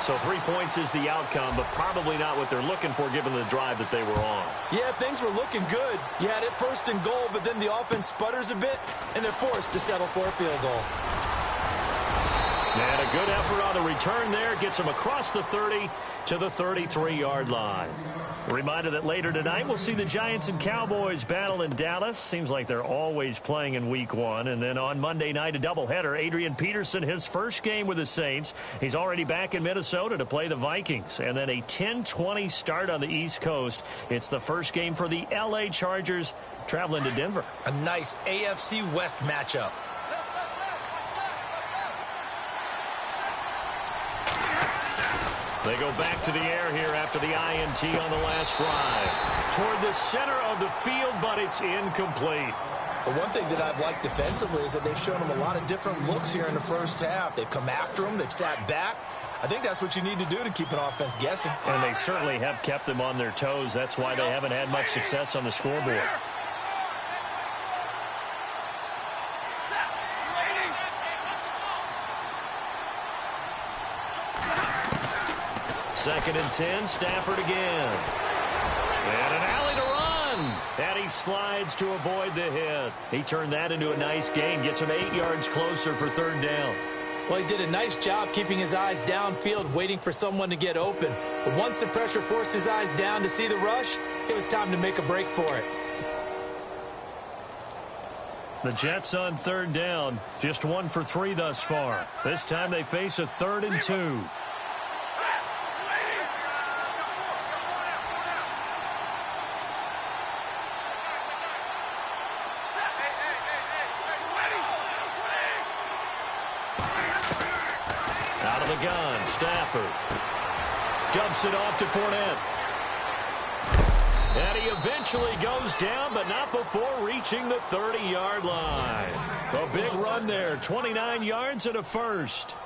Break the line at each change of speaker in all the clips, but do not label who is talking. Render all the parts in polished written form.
So 3 points is the outcome, but probably not what they're looking for given the drive that they were on.
Yeah, things were looking good. You had it first and goal, but then the offense sputters a bit, and they're forced to settle for a field goal.
And a good effort on the return there gets them across the 30 to the 33-yard line. A reminder that later tonight we'll see the Giants and Cowboys battle in Dallas. Seems like they're always playing in Week 1. And then on Monday night, a doubleheader. Adrian Peterson, his first game with the Saints. He's already back in Minnesota to play the Vikings. And then a 10-20 start on the East Coast. It's the first game for the L.A. Chargers traveling to Denver.
A nice AFC West matchup.
They go back to the air here after the INT on the last drive. Toward the center of the field, but it's incomplete.
The one thing that I've liked defensively is that they've shown them a lot of different looks here in the first half. They've come after them. They've sat back. I think that's what you need to do to keep an offense guessing.
And they certainly have kept them on their toes. That's why they haven't had much success on the scoreboard. Second and 10, Stafford again. And an alley to run. And he slides to avoid the hit. He turned that into a nice gain. Gets him 8 yards closer for third down.
Well, he did a nice job keeping his eyes downfield, waiting for someone to get open. But once the pressure forced his eyes down to see the rush, it was time to make a break for it.
The Jets on third down. Just 1 for 3 thus far. This time they face a 3rd and 2. Out of the gun, Stafford dumps it off to Fournette. And he eventually goes down, but not before reaching the 30-yard line. A big run there, 29 yards and a first.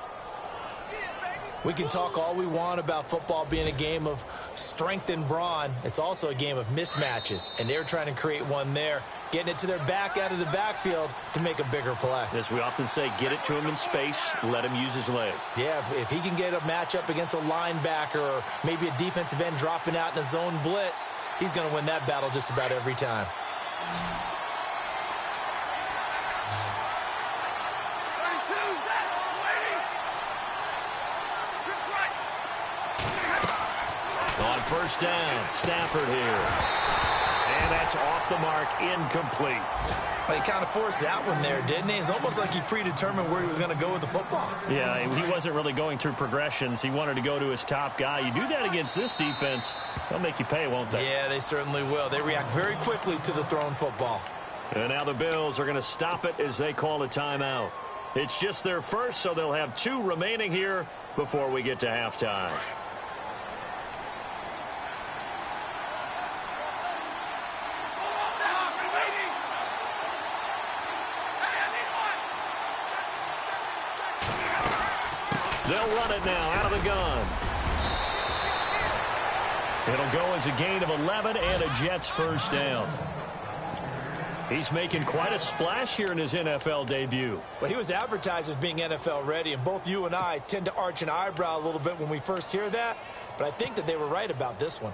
We can talk all we want about football being a game of strength and brawn. It's also a game of mismatches, and they're trying to create one there, getting it to their back out of the backfield to make a bigger play.
As we often say, get it to him in space, let him use his leg.
Yeah, if he can get a matchup against a linebacker or maybe a defensive end dropping out in a zone blitz, he's going to win that battle just about every time. On first down, Stafford here. And that's off the mark, incomplete. Well, he kind of forced that one there, didn't he? It's almost like he predetermined where he was going to go with the football.
Yeah, he wasn't really going through progressions. He wanted to go to his top guy. You do that against this defense, they'll make you pay, won't they?
Yeah, they certainly will. They react very quickly to the thrown football.
And now the Bills are going to stop it as they call a timeout. It's just their first, so they'll have 2 remaining here before we get to halftime. They'll run it now out of the gun. It'll go as a gain of 11 and a Jets first down. He's making quite a splash here in his NFL debut.
Well, he was advertised as being NFL ready, and both you and I tend to arch an eyebrow a little bit when we first hear that, but I think that they were right about this one.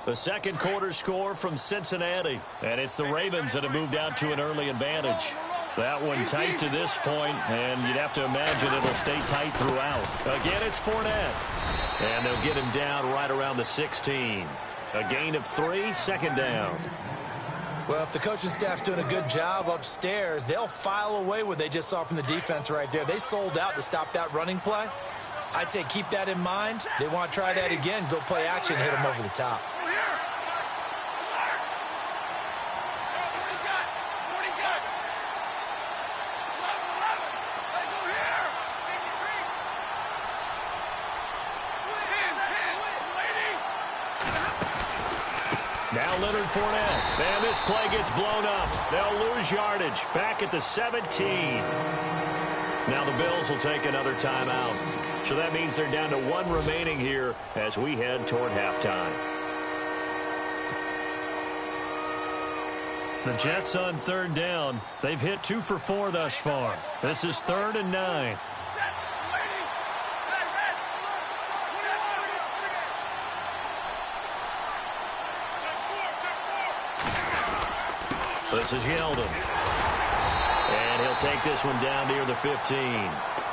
The second quarter score from Cincinnati, and it's the Ravens that have moved out to an early advantage. That one tight to this point, and you'd have to imagine it'll stay tight throughout. Again, it's Fournette, and they'll get him down right around the 16. A gain of 3, second down.
Well, if the coaching staff's doing a good job upstairs, they'll file away what they just saw from the defense right there. They sold out to stop that running play. I'd say keep that in mind. They want to try that again, go play action, hit them over the top.
Now Leonard Fournette. And this play gets blown up. They'll lose yardage. Back at the 17. Now the Bills will take another timeout. So that means they're down to 1 remaining here as we head toward halftime. The Jets on third down. They've hit 2 for 4 thus far. This is 3rd and 9. This is Yeldon. And he'll take this one down near the 15.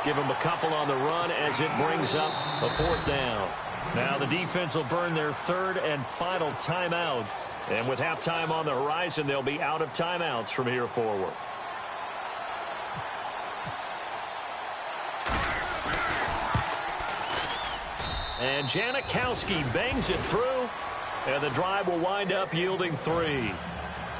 Give him a couple on the run as it brings up a 4th down. Now the defense will burn their 3rd and final timeout. And with halftime on the horizon, they'll be out of timeouts from here forward. And Janikowski bangs it through, and the drive will wind up yielding 3.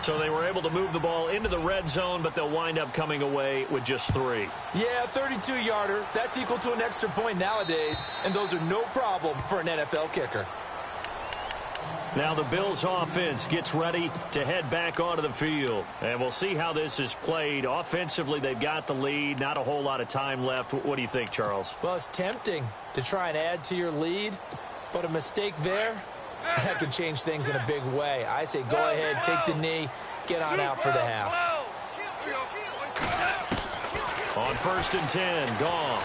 So they were able to move the ball into the red zone, but they'll wind up coming away with just 3.
Yeah, 32-yarder. That's equal to an extra point nowadays, and those are no problem for an NFL kicker.
Now the Bills offense gets ready to head back onto the field. And we'll see how this is played. Offensively, they've got the lead. Not a whole lot of time left. What do you think, Charles?
Well, it's tempting to try and add to your lead, but a mistake there, that could change things in a big way. I say go ahead, take the knee, get on out for the half.
On 1st and 10, Goff.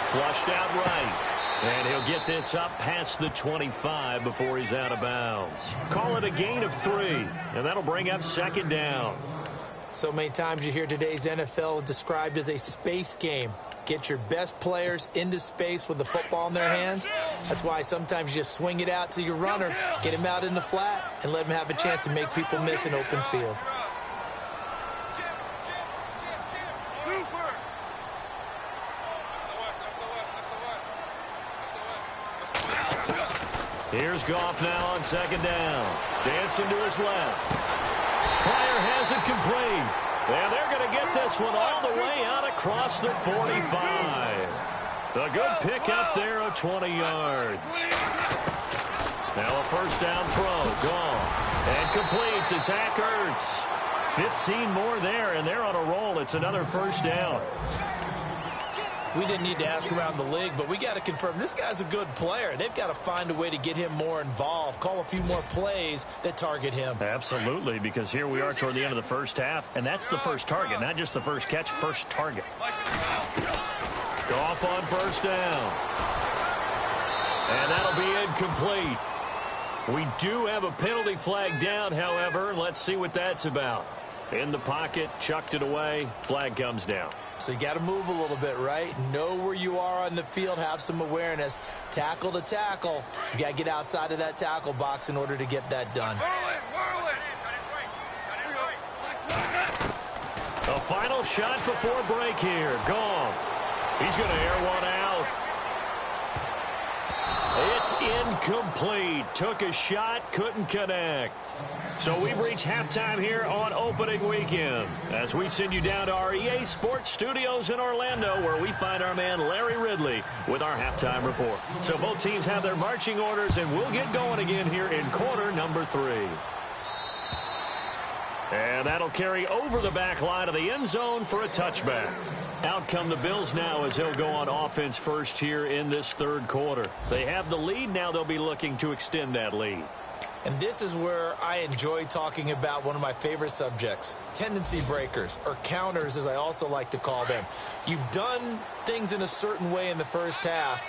Flushed out right. And he'll get this up past the 25 before he's out of bounds. Call it a gain of 3, and that'll bring up 2nd down.
So many times you hear today's NFL described as a space game. Get your best players into space with the football in their hands. That's why sometimes you just swing it out to your runner, get him out in the flat, and let him have a chance to make people miss an open field.
Here's Goff now on 2nd down. Dancing to his left. Pryor has it complete. And they're going to get this one all the way out across the 45. A good pickup there of 20 yards. Now a 1st down throw. Goff. And complete to Zach Ertz. 15 more there, and they're on a roll. It's another 1st down.
We didn't need to ask around the league, but we got to confirm this guy's a good player. They've got to find a way to get him more involved, call a few more plays that target him.
Absolutely, because here we are toward the end of the 1st half, and that's the first target, not just the first catch, first target. Goff on 1st down. And that'll be incomplete. We do have a penalty flag down, however. Let's see what that's about. In the pocket, chucked it away, flag comes down.
So you got to move a little bit, right? Know where you are on the field, have some awareness. Tackle to tackle. You got to get outside of that tackle box in order to get that done.
A final shot before break here. Goff. He's going to air one out. It's incomplete. Took a shot, couldn't connect. So we've reached halftime here on opening weekend as we send you down to our EA Sports Studios in Orlando, where we find our man Larry Ridley with our halftime report. So both teams have their marching orders, and we'll get going again here in quarter number 3. And that'll carry over the back line of the end zone for a touchback. Out come the Bills now as they'll go on offense first here in this 3rd quarter. They have the lead. Now they'll be looking to extend that lead.
And this is where I enjoy talking about one of my favorite subjects, tendency breakers, or counters as I also like to call them. You've done things in a certain way in the first half,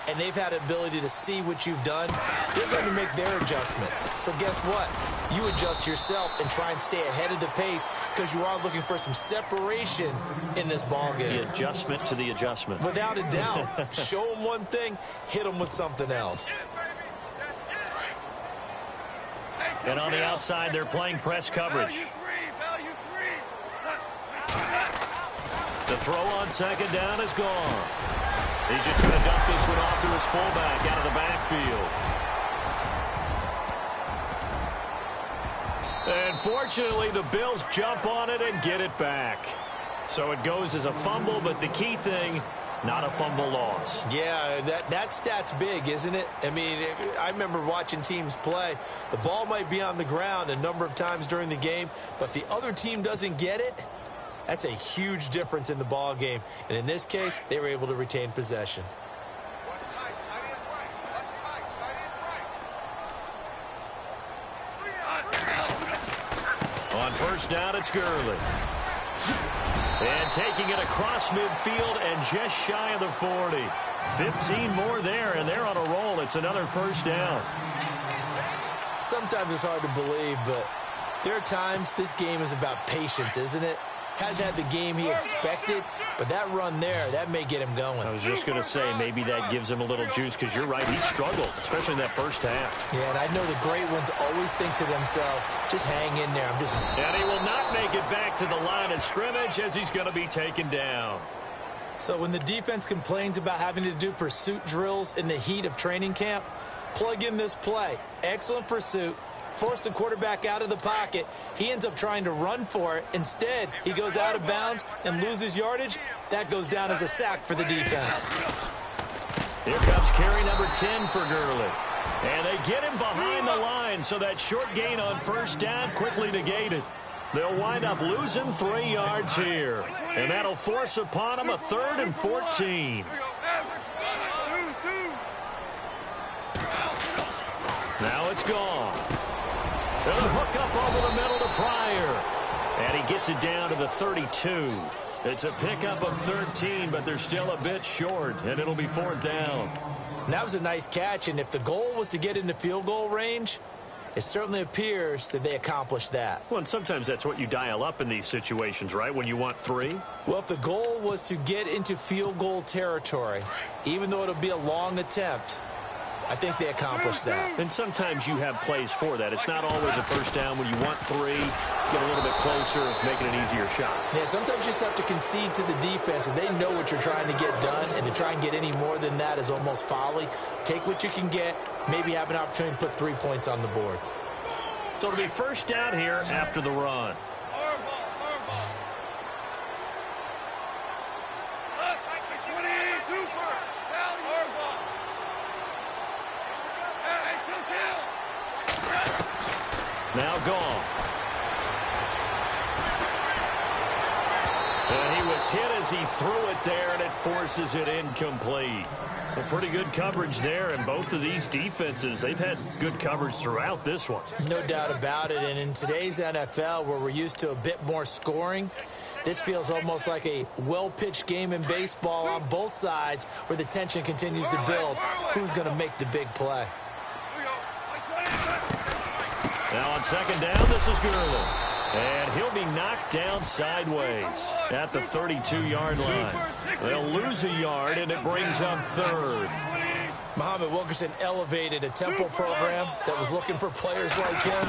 and they've had an ability to see what you've done. They're going to make their adjustments. So guess what? You adjust yourself and try and stay ahead of the pace because you are looking for some separation in this ball game.
The adjustment to the adjustment.
Without a doubt. Show them one thing, hit them with something else.
And on the outside, they're playing press coverage. The throw on 2nd down is gone. He's just going to dump this one off to his fullback out of the backfield. And fortunately, the Bills jump on it and get it back. So it goes as a fumble, but the key thing, not a fumble loss.
Yeah, that stat's big, isn't it? I mean, I remember watching teams play. The ball might be on the ground a number of times during the game, but if the other team doesn't get it, that's a huge difference in the ball game. And in this case, they were able to retain possession.
On 1st down, it's Gurley. And taking it across midfield and just shy of the 40. 15 more there, and they're on a roll. It's another 1st down.
Sometimes it's hard to believe, but There are times this game is about patience, isn't it? Hasn't had the game he expected, but that run there, that may get him going.
I was just going to say, maybe that gives him a little juice, because you're right, he struggled, especially in that first half.
Yeah, and I know the great ones always think to themselves, just hang in there.
And he will not make it back to the line of scrimmage as he's going to be taken down.
So when the defense complains about having to do pursuit drills in the heat of training camp, plug in this play. Excellent pursuit. Force the quarterback out of the pocket. He ends up trying to run for it. Instead, he goes out of bounds and loses yardage. That goes down as a sack for the defense.
Here comes carry number 10 for Gurley. And they get him behind the line, so that short gain on first down quickly negated. They'll wind up losing 3 yards here. And that'll force upon them a 3rd and 14. Now it's gone. They'll hook up over the middle to Pryor. And he gets it down to the 32. It's a pickup of 13, but they're still a bit short, and it'll be 4th down.
And that was a nice catch, and if the goal was to get into field goal range, it certainly appears that they accomplished that.
Well, and sometimes that's what you dial up in these situations, right, when you want 3?
Well, if the goal was to get into field goal territory, even though it'll be a long attempt, I think they accomplished that.
And sometimes you have plays for that. It's not always a first down when you want 3. Get a little bit closer, make it an easier shot.
Yeah, sometimes you just have to concede to the defense, and they know what you're trying to get done, and to try and get any more than that is almost folly. Take what you can get, maybe have an opportunity to put 3 points on the board.
So it'll be first down here after the run. Now gone. And he was hit as he threw it there, and it forces it incomplete. Well, pretty good coverage there, and both of these defenses, they've had good coverage throughout this one.
No doubt about it, and in today's NFL, where we're used to a bit more scoring, this feels almost like a well-pitched game in baseball on both sides, where the tension continues to build. Who's going to make the big play?
Now on second down, this is Gurley. And he'll be knocked down sideways at the 32-yard line. They'll lose a yard, and it brings up 3rd.
Muhammad Wilkerson elevated a Temple program that was looking for players like him,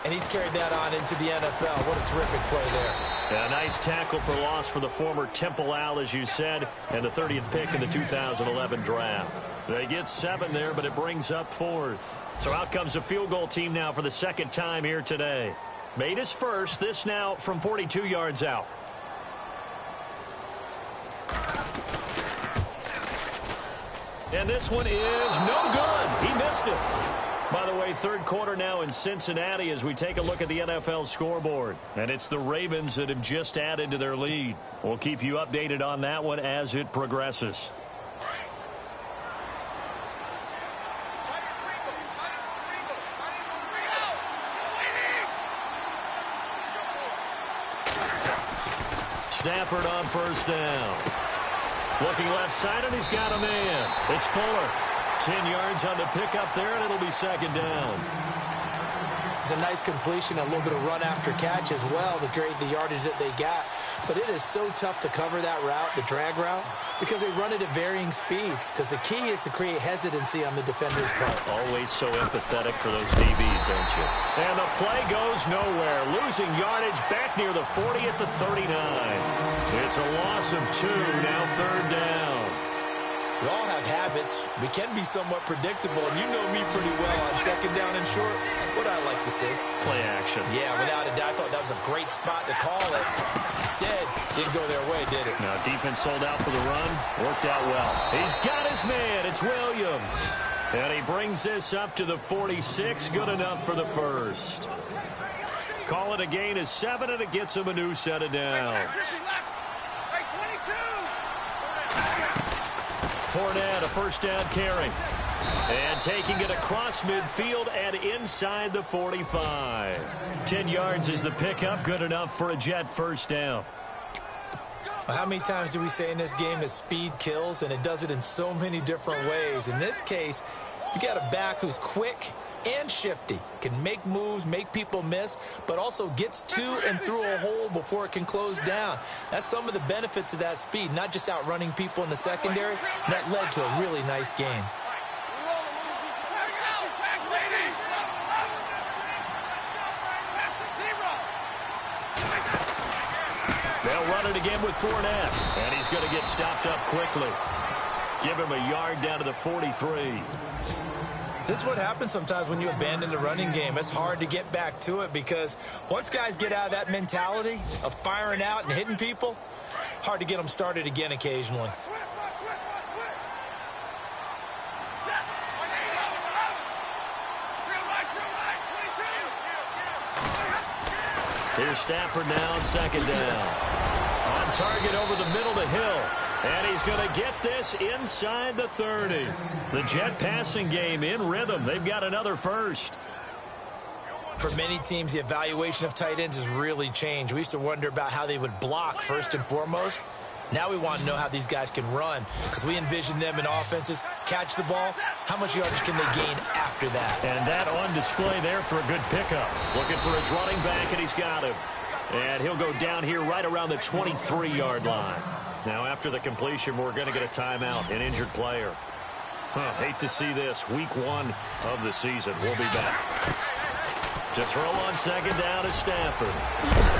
and he's carried that on into the NFL. What a terrific play there.
Yeah, a nice tackle for loss for the former Temple Owl, as you said, and the 30th pick in the 2011 draft. They get 7 there, but it brings up 4th. So out comes the field goal team now for the 2nd time here today. Made his first, this now from 42 yards out. And this one is no good. He missed it. By the way, 3rd quarter now in Cincinnati as we take a look at the NFL scoreboard. And it's the Ravens that have just added to their lead. We'll keep you updated on that one as it progresses. Stafford on first down. Looking left side, and he's got a man. It's Fuller. 10 yards on the pickup there, and it'll be 2nd down.
It's a nice completion, a little bit of run after catch as well to create the yardage that they got. But it is so tough to cover that route, the drag route, because they run it at varying speeds. Because the key is to create hesitancy on the defender's part.
Always so empathetic for those DBs, aren't you? And the play goes nowhere. Losing yardage back near the 40 at the 39. It's a loss of 2, now 3rd down.
We all have habits. We can be somewhat predictable, and you know me pretty well on 2nd down and short. What I like to see.
Play action.
Yeah, without a doubt. I thought that was a great spot to call it. Instead, didn't go their way, did it?
Now, defense sold out for the run. Worked out well. He's got his man. It's Williams. And he brings this up to the 46. Good enough for the 1st. Call it a gain of 7, and it gets him a new set of downs. Fournette, a first down carry. And taking it across midfield and inside the 45. 10 yards is the pickup. Good enough for a Jet first down.
How many times do we say in this game that speed kills, and it does it in so many different ways? In this case, you got a back who's quick, and shifty. Can make moves, make people miss, but also gets to and through a hole before it can close down. That's some of the benefits of that speed, not just outrunning people in the secondary. That led to a really nice game.
They'll run it again with Fournette, and he's going to get stopped up quickly. Give him a yard down to the 43.
This is what happens sometimes when you abandon the running game. It's hard to get back to it because once guys get out of that mentality of firing out and hitting people, hard to get them started again occasionally.
Here's Stafford now on second down. On target over the middle to Hill. And he's going to get this inside the 30. The Jet passing game in rhythm. They've got another first.
For many teams, the evaluation of tight ends has really changed. We used to wonder about how they would block first and foremost. Now we want to know how these guys can run because we envision them in offenses, catch the ball. How much yardage can they gain after that?
And that on display there for a good pickup. Looking for his running back, and he's got him. And he'll go down here right around the 23-yard line. Now, after the completion, we're going to get a timeout, an injured player. Hate to see this. Week 1 of the season. We'll be back. To throw on second down is Stafford.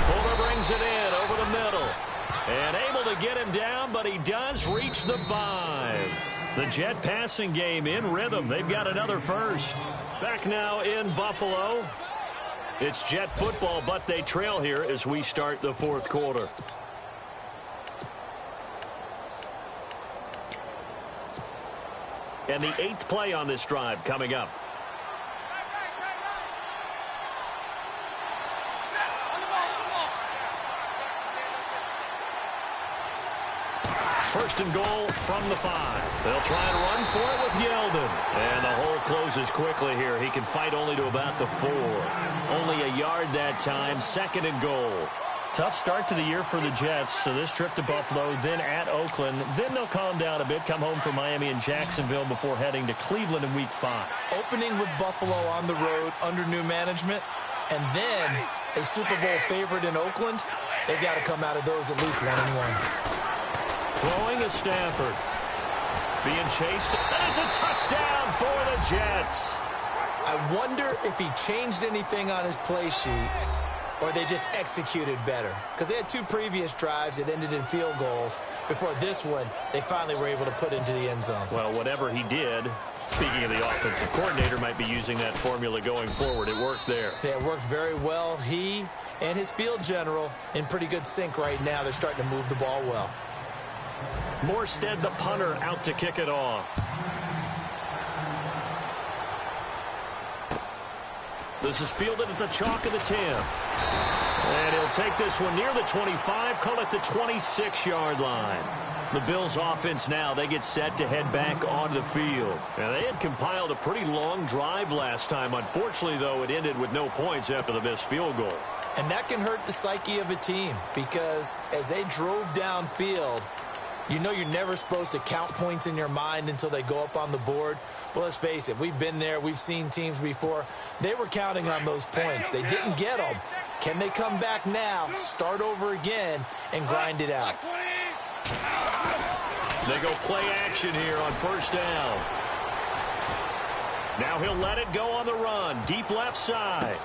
Fuller brings it in over the middle. And able to get him down, but he does reach the 5. The Jet passing game in rhythm. They've got another first. Back now in Buffalo. It's Jet football, but they trail here as we start the fourth quarter. And the 8th play on this drive coming up. First and goal from the 5. They'll try and run for it with Yeldon. And the hole closes quickly here. He can fight only to about the 4. Only a yard that time. Second and goal. Tough start to the year for the Jets. So this trip to Buffalo, then at Oakland. Then they'll calm down a bit, come home from Miami and Jacksonville before heading to Cleveland in Week 5.
Opening with Buffalo on the road under new management, and then a Super Bowl favorite in Oakland. They've got to come out of those at least 1-1.
Throwing is Stafford. Being chased. And it's a touchdown for the Jets.
I wonder if he changed anything on his play sheet or they just executed better. Because they had 2 previous drives that ended in field goals. Before this one, they finally were able to put into the end zone.
Well, whatever he did, speaking of the offensive coordinator, might be using that formula going forward. It worked there.
Yeah, it worked very well. He and his field general in pretty good sync right now. They're starting to move the ball well.
Morstead, the punter, out to kick it off. This is fielded at the chalk of the 10. And he'll take this one near the 25, call it the 26-yard line. The Bills' offense now, they get set to head back onto the field. And they had compiled a pretty long drive last time. Unfortunately, though, it ended with no points after the missed field goal.
And that can hurt the psyche of a team because as they drove downfield, you know you're never supposed to count points in your mind until they go up on the board. But let's face it, we've been there. We've seen teams before. They were counting on those points. They didn't get them. Can they come back now, start over again, and grind it out?
They go play action here on first down. Now he'll let it go on the run. Deep left side.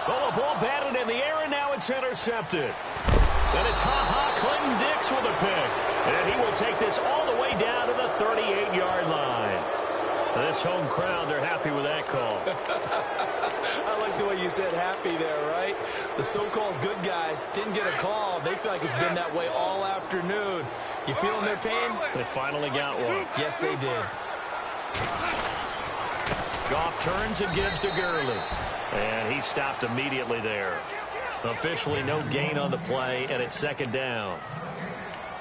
Oh, a ball batted in the air, and now it's intercepted. And it's Clinton Dix with a pick. And he will take this all the way down to the 38-yard line. This home crowd, they're happy with that call.
I like the way you said happy there, right? The so-called good guys didn't get a call. They feel like it's been that way all afternoon. You feeling their pain?
They finally got one.
Yes, they did.
Goff turns and gives to Gurley. And he stopped immediately there. Officially no gain on the play, and it's second down.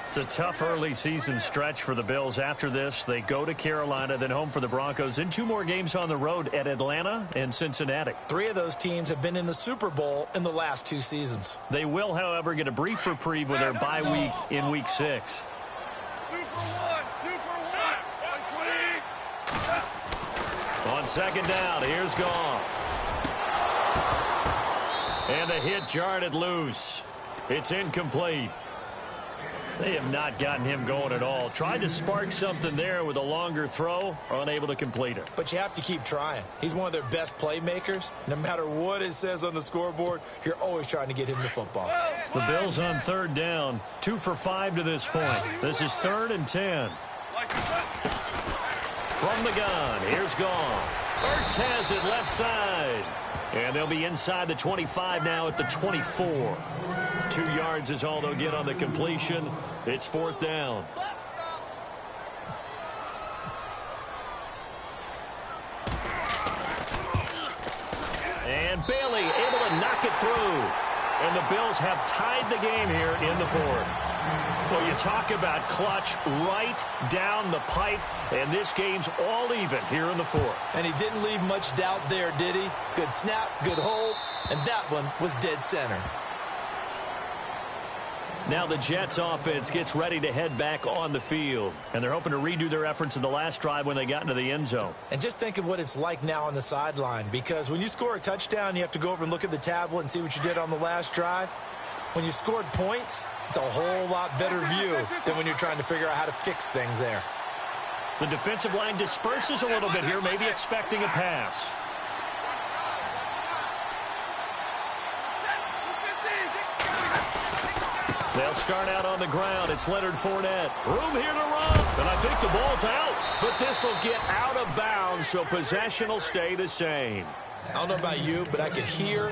It's a tough early season stretch for the Bills. After this, they go to Carolina, then home for the Broncos, and 2 more games on the road at Atlanta and Cincinnati.
3 of those teams have been in the Super Bowl in the last 2 seasons.
They will, however, get a brief reprieve with their bye week in Week 6. On second down, here's Goff. And the hit jarred it loose. It's incomplete. They have not gotten him going at all. Tried to spark something there with a longer throw, unable to complete it.
But you have to keep trying. He's one of their best playmakers. No matter what it says on the scoreboard, you're always trying to get him the football.
The Bills on third down, 2 for 5 to this point. This is 3rd and 10. From the gun, here's Goff. Ertz has it left side. And they'll be inside the 25 now at the 24. 2 yards is all they'll get on the completion. It's 4th down. And Bailey able to knock it through. And the Bills have tied the game here in the 4th. Well, you talk about clutch right down the pipe, and this game's all even here in the 4th.
And he didn't leave much doubt there, did he? Good snap, good hold, and that one was dead center.
Now the Jets offense gets ready to head back on the field, and they're hoping to redo their efforts in the last drive when they got into the end zone.
And just think of what it's like now on the sideline, because when you score a touchdown, you have to go over and look at the tablet and see what you did on the last drive. When you scored points, it's a whole lot better view than when you're trying to figure out how to fix things there.
The defensive line disperses a little bit here, maybe expecting a pass. They'll start out on the ground. It's Leonard Fournette. Room here to run. And I think the ball's out. But this will get out of bounds, so possession will stay the same.
I don't know about you, but I could hear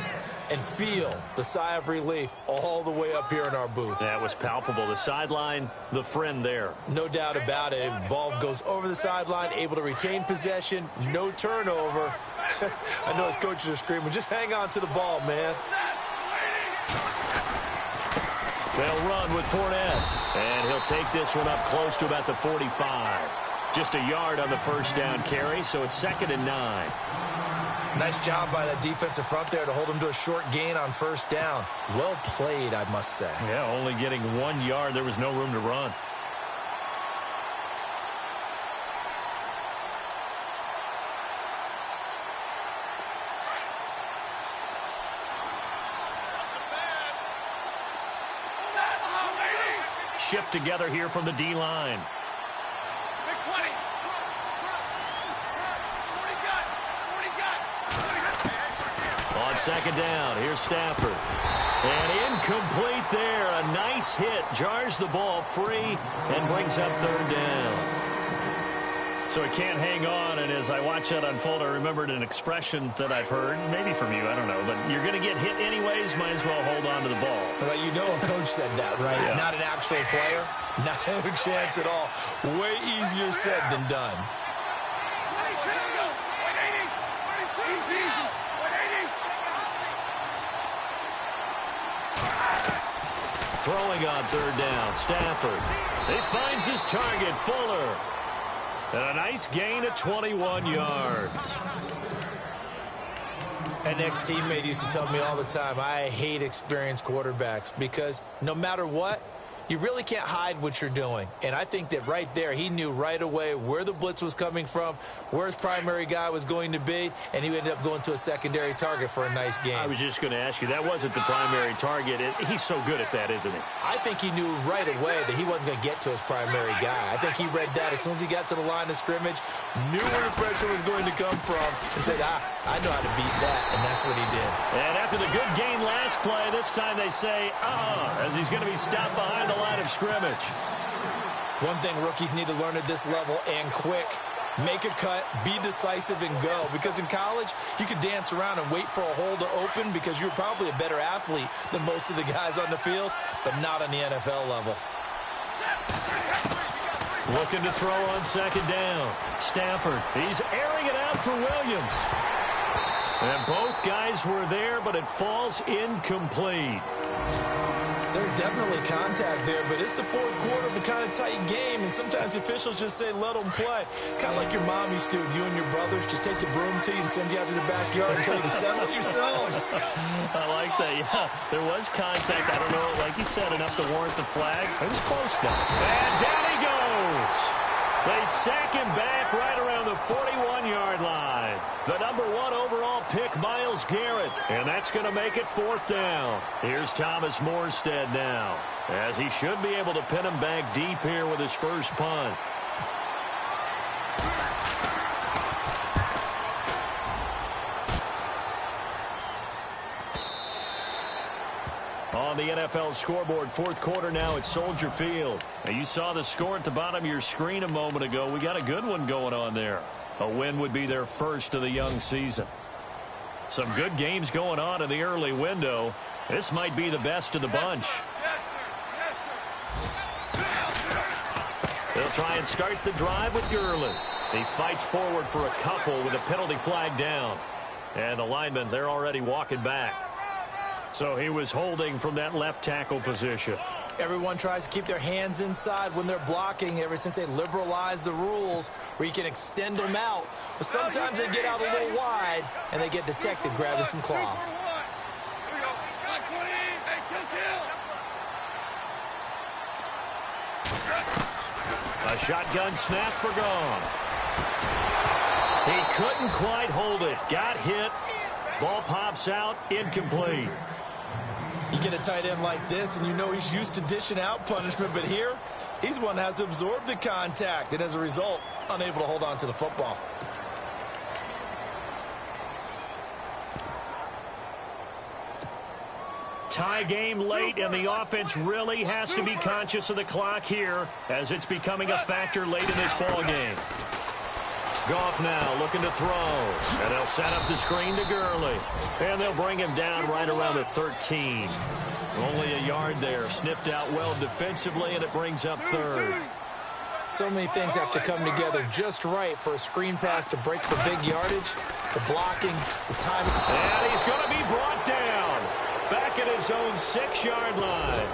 and feel the sigh of relief all the way up here in our booth.
That was palpable. The sideline, the friend there.
No doubt about it. Ball goes over the sideline, able to retain possession, no turnover. I know his coaches are screaming, just hang on to the ball, man.
They'll run with Fournette. And he'll take this one up close to about the 45. Just a yard on the first down carry, so it's 2nd and 9.
Nice job by that defensive front there to hold him to a short gain on first down. Well played, I must say.
Yeah, only getting 1 yard. There was no room to run. Shift together here from the D-line. On second down, here's Stafford. And incomplete there. A nice hit. Jars the ball free and brings up 3rd down. So he can't hang on, and as I watch that unfold, I remembered an expression that I've heard, maybe from you, I don't know, but you're going to get hit anyways, might as well hold on to the ball.
Well, you know a coach said that, right?
Yeah.
Not an actual player. No chance at all. Way easier said than done.
Throwing on 3rd down, Stafford. He finds his target, Fuller. And a nice gain of 21 yards.
An ex-teammate used to tell me all the time, I hate experienced quarterbacks because no matter what, you really can't hide what you're doing. And I think that right there, he knew right away where the blitz was coming from, where his primary guy was going to be, and he ended up going to a secondary target for a nice game.
I was just going to ask you, that wasn't the primary target. He's so good at that, isn't he?
I think he knew right away that he wasn't going to get to his primary guy. I think he read that as soon as he got to the line of scrimmage, knew where the pressure was going to come from, and said, I know how to beat that, and that's what he did.
And after the good gain last play, this time they say, as he's going to be stopped behind the line of scrimmage.
One thing rookies need to learn at this level, and quick, make a cut, be decisive, and go. Because in college, you could dance around and wait for a hole to open because you're probably a better athlete than most of the guys on the field, but not on the NFL level.
Looking to throw on second down. Stafford, he's airing it out for Williams. And both guys were there, but it falls incomplete.
There's definitely contact there, but it's the 4th quarter of a kind of tight game, and sometimes officials just say, let them play. Kind of like your mom used to with you and your brothers. Just take the broom to you and send you out to the backyard and tell you to settle it yourselves.
I like that. Yeah, there was contact. I don't know, like you said, enough to warrant the flag. It was close, though. And down he goes. They sack him back right around the 41-yard line. The #1 overall pick, Myles Garrett. And that's going to make it 4th down. Here's Thomas Morstead now, as he should be able to pin him back deep here with his first punt. On the NFL scoreboard, 4th quarter now at Soldier Field. Now, you saw the score at the bottom of your screen a moment ago. We got a good one going on there. A win would be their first of the young season. Some good games going on in the early window. This might be the best of the bunch. They'll try and start the drive with Gurley. He fights forward for a couple with a penalty flag down. And the linemen, they're already walking back. So he was holding from that left tackle position.
Everyone tries to keep their hands inside when they're blocking ever since they liberalized the rules where you can extend them out. But sometimes they get out a little wide and they get detected grabbing some cloth.
A shotgun snap for Goff. He couldn't quite hold it. Got hit. Ball pops out. Incomplete.
You get a tight end like this, and you know he's used to dishing out punishment, but here, he's one that has to absorb the contact, and as a result, unable to hold on to the football.
Tie game late, and the offense really has to be conscious of the clock here as it's becoming a factor late in this ball game. Goff now looking to throw, and they'll set up the screen to Gurley. And they'll bring him down right around the 13. Only a yard there, sniffed out well defensively, and it brings up 3rd.
So many things have to come together just right for a screen pass to break for big yardage, the blocking, the timing.
And he's going to be brought down back at his own 6-yard line.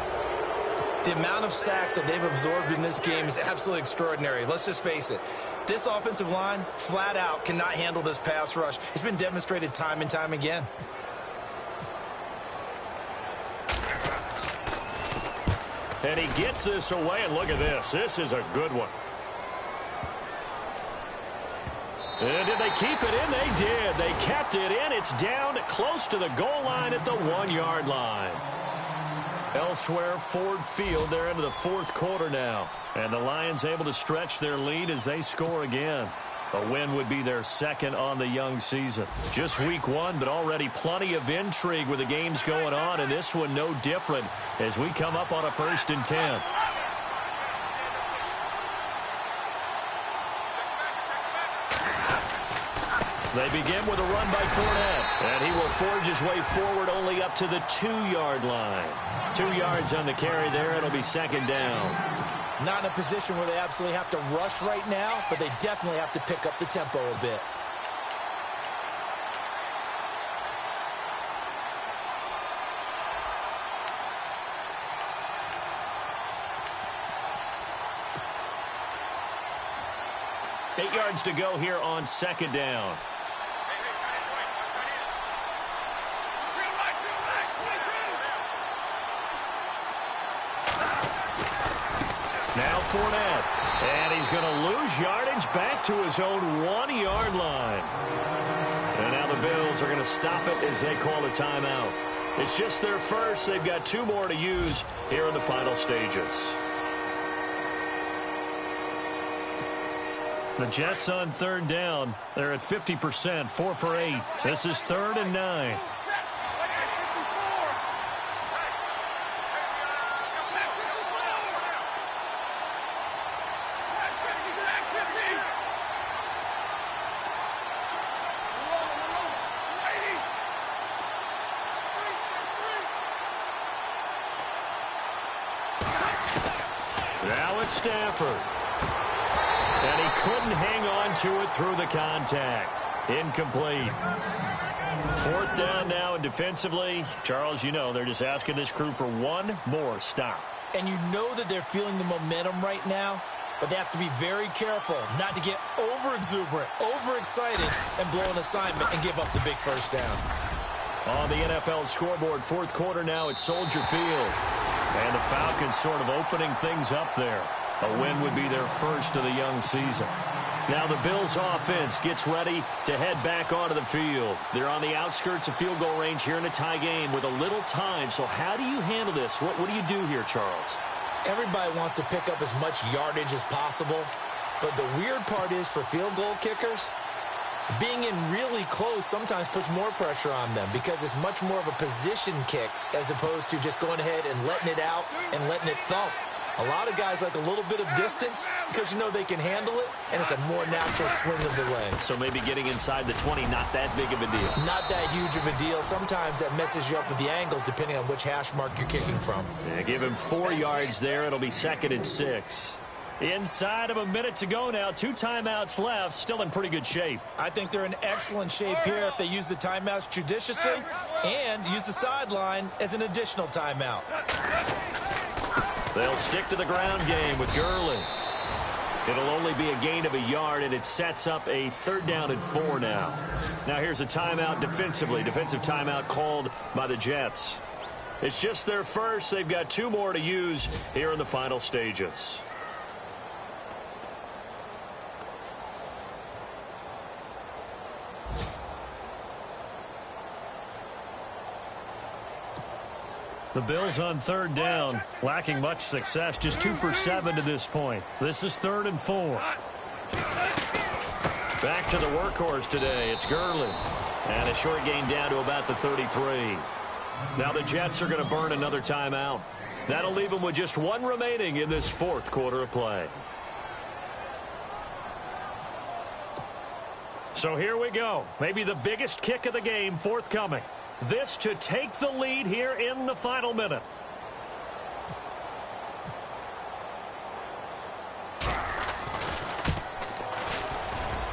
The amount of sacks that they've absorbed in this game is absolutely extraordinary. Let's just face it. This offensive line, flat out, cannot handle this pass rush. It's been demonstrated time and time again.
And he gets this away, and look at this. This is a good one. And did they keep it in? They did. They kept it in. It's down close to the goal line at the 1-yard line. Elsewhere, Ford Field, they're into the 4th quarter now. And the Lions able to stretch their lead as they score again. A win would be their 2nd on the young season. Just week 1, but already plenty of intrigue with the games going on, and this one no different as we come up on a 1st and 10. They begin with a run by Fournette, and he will forge his way forward only up to the 2-yard line. 2 yards on the carry there. It'll be 2nd down.
Not in a position where they absolutely have to rush right now, but they definitely have to pick up the tempo a bit.
Eight yards to go here on 2nd down. Now Fournette, and he's going to lose yardage back to his own 1-yard line. And now the Bills are going to stop it as they call a timeout. It's just their first. They've got 2 more to use here in the final stages. The Jets on 3rd down. They're at 50%, 4 for 8. This is 3rd and 9. Now it's Stafford. And he couldn't hang on to it through the contact. Incomplete. 4th down now, and defensively, Charles, you know, they're just asking this crew for one more stop.
And you know that they're feeling the momentum right now, but they have to be very careful not to get over-exuberant, overexcited, and blow an assignment and give up the big first down.
On the NFL scoreboard, 4th quarter now at Soldier Field. And the Falcons sort of opening things up there. A win would be their first of the young season. Now the Bills offense gets ready to head back onto the field. They're on the outskirts of field goal range here in a tie game with a little time. So how do you handle this? What do you do here, Charles?
Everybody wants to pick up as much yardage as possible. But the weird part is for field goal kickers, being in really close sometimes puts more pressure on them because it's much more of a position kick as opposed to just going ahead and letting it out and letting it thump. A lot of guys like a little bit of distance because you know they can handle it, and it's a more natural swing of the leg.
So maybe getting inside the 20, not that big of a deal.
Not that huge of a deal. Sometimes that messes you up with the angles depending on which hash mark you're kicking from.
Yeah, give him 4 yards there. It'll be 2nd and 6. Inside of a minute to go now. 2 timeouts left. Still in pretty good shape.
I think they're in excellent shape here if they use the timeouts judiciously and use the sideline as an additional timeout.
They'll stick to the ground game with Gurley. It'll only be a gain of a yard, and it sets up a 3rd down and 4 now. Now here's a timeout defensively. Defensive timeout called by the Jets. It's just their first. They've got 2 more to use here in the final stages. The Bills on 3rd down, lacking much success, just 2 for 7 to this point. This is 3rd and 4. Back to the workhorse today. It's Gurley. And a short gain down to about the 33. Now the Jets are going to burn another timeout. That'll leave them with just 1 remaining in this 4th quarter of play. So here we go. Maybe the biggest kick of the game forthcoming. This to take the lead here in the final minute.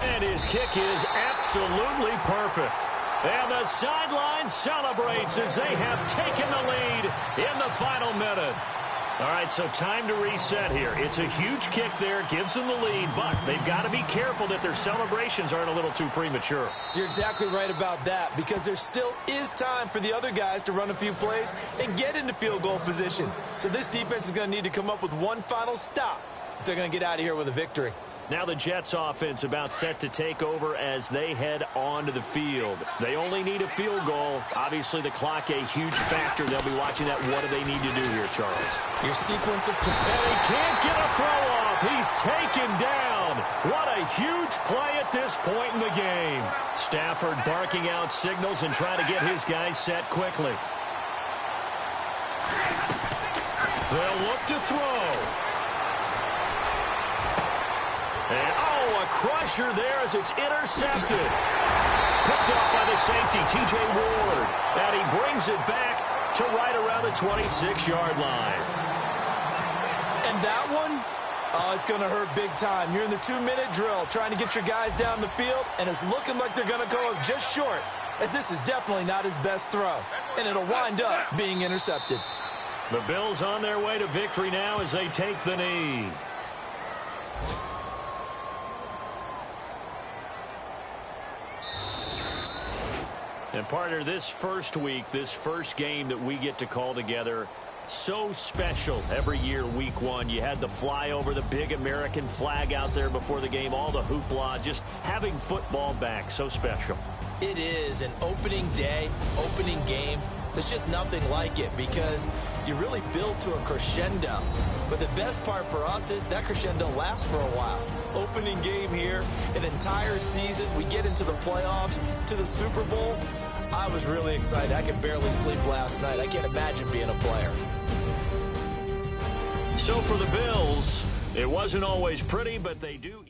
And his kick is absolutely perfect. And the sideline celebrates as they have taken the lead in the final minute. All right, so time to reset here. It's a huge kick there, gives them the lead, but they've got to be careful that their celebrations aren't a little too premature.
You're exactly right about that because there still is time for the other guys to run a few plays and get into field goal position. So this defense is going to need to come up with one final stop if they're going to get out of here with a victory.
Now the Jets offense about set to take over as they head onto the field. They only need a field goal. Obviously the clock a huge factor. They'll be watching that. What do they need to do here, Charles?
Your sequence of...
And he can't get a throw off. He's taken down. What a huge play at this point in the game. Stafford barking out signals and trying to get his guys set quickly. They'll look to throw. And, oh, a crusher there as it's intercepted. Picked up by the safety, T.J. Ward. And he brings it back to right around the 26-yard line.
And that one, oh, it's going to hurt big time. You're in the 2-minute drill trying to get your guys down the field, and it's looking like they're going to go up just short, as this is definitely not his best throw. And it'll wind up being intercepted.
The Bills on their way to victory now as they take the knee. And partner, this first week, this first game that we get to call together, so special every year, week 1. You had the flyover, the big American flag out there before the game, all the hoopla, just having football back, so special.
It is an opening day, opening game. There's just nothing like it because you really build to a crescendo. But the best part for us is that crescendo lasts for a while. Opening game here, an entire season. We get into the playoffs, to the Super Bowl. I was really excited. I could barely sleep last night. I can't imagine being a player.
So for the Bills, it wasn't always pretty, but they do...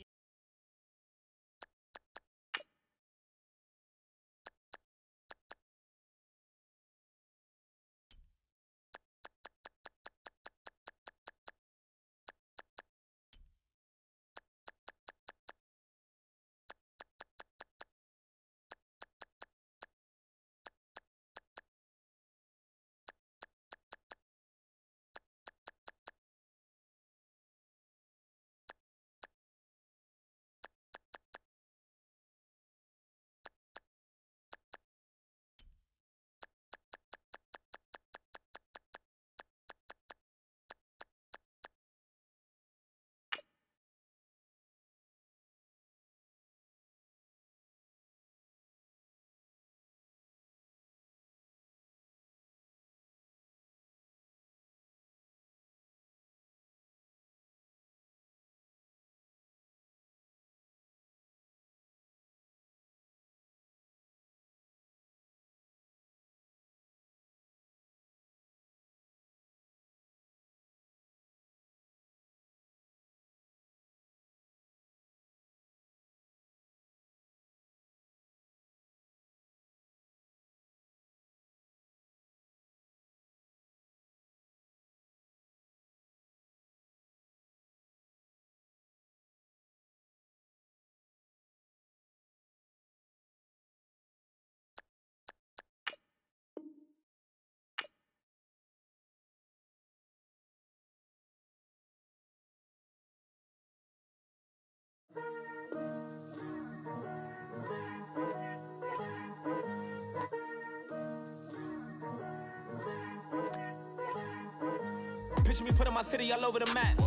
Picture me putting my city all over the map.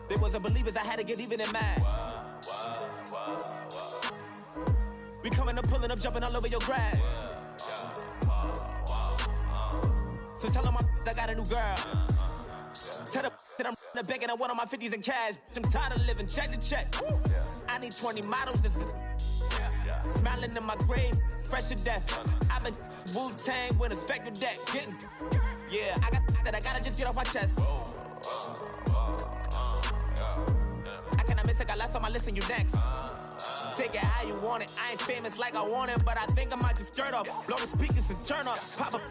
They wasn't believers, I had to get even and mad. We coming up, pulling up, jumping all over your grass. So tell them I got a new girl. Tell them that I'm the bank and I want all my 50s in cash. I'm tired of living check to check. I need 20 models, this is smiling in my grave, fresh to death. I've been Wu-Tang with a spectral deck. Getting, yeah, I gotta just get off my chest. I cannot miss it, got last on my list and you next. Take it how you want it. I ain't famous like I want it, but I think I might just skirt off. Blow the speakers and turn up. Pop up.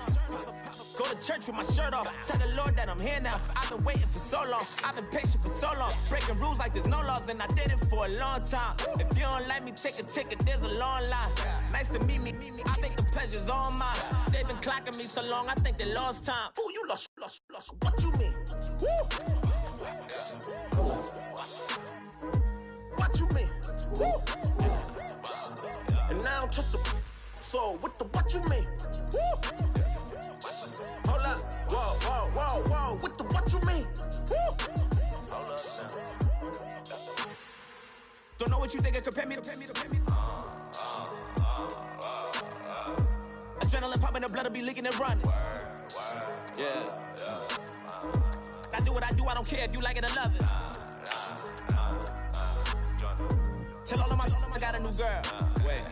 Go to church with my shirt off. Tell the Lord that I'm here now. I've been waiting for so long. I've been patient for so long. Breaking rules like there's no laws, and I did it for a long time. If you don't like me, take a ticket. There's a long line. Nice to meet me. I think the pleasure's all mine. They've been clocking me so long, I think they lost time. Ooh, you lost. What you mean? Woo. What you mean? Woo. And now I don't trust the soul. What you mean? Woo. Hold up. Whoa. What you mean? Woo. Hold up now. Don't know what you think, compare me to. Adrenaline popping, the blood will be leaking and running. Yeah. I do what I do, I don't care if you like it or love it. Tell all of my I got a new girl. Wait.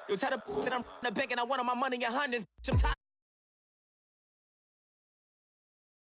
You tell the that I'm the bank and I want all my money in hundreds. I'm tired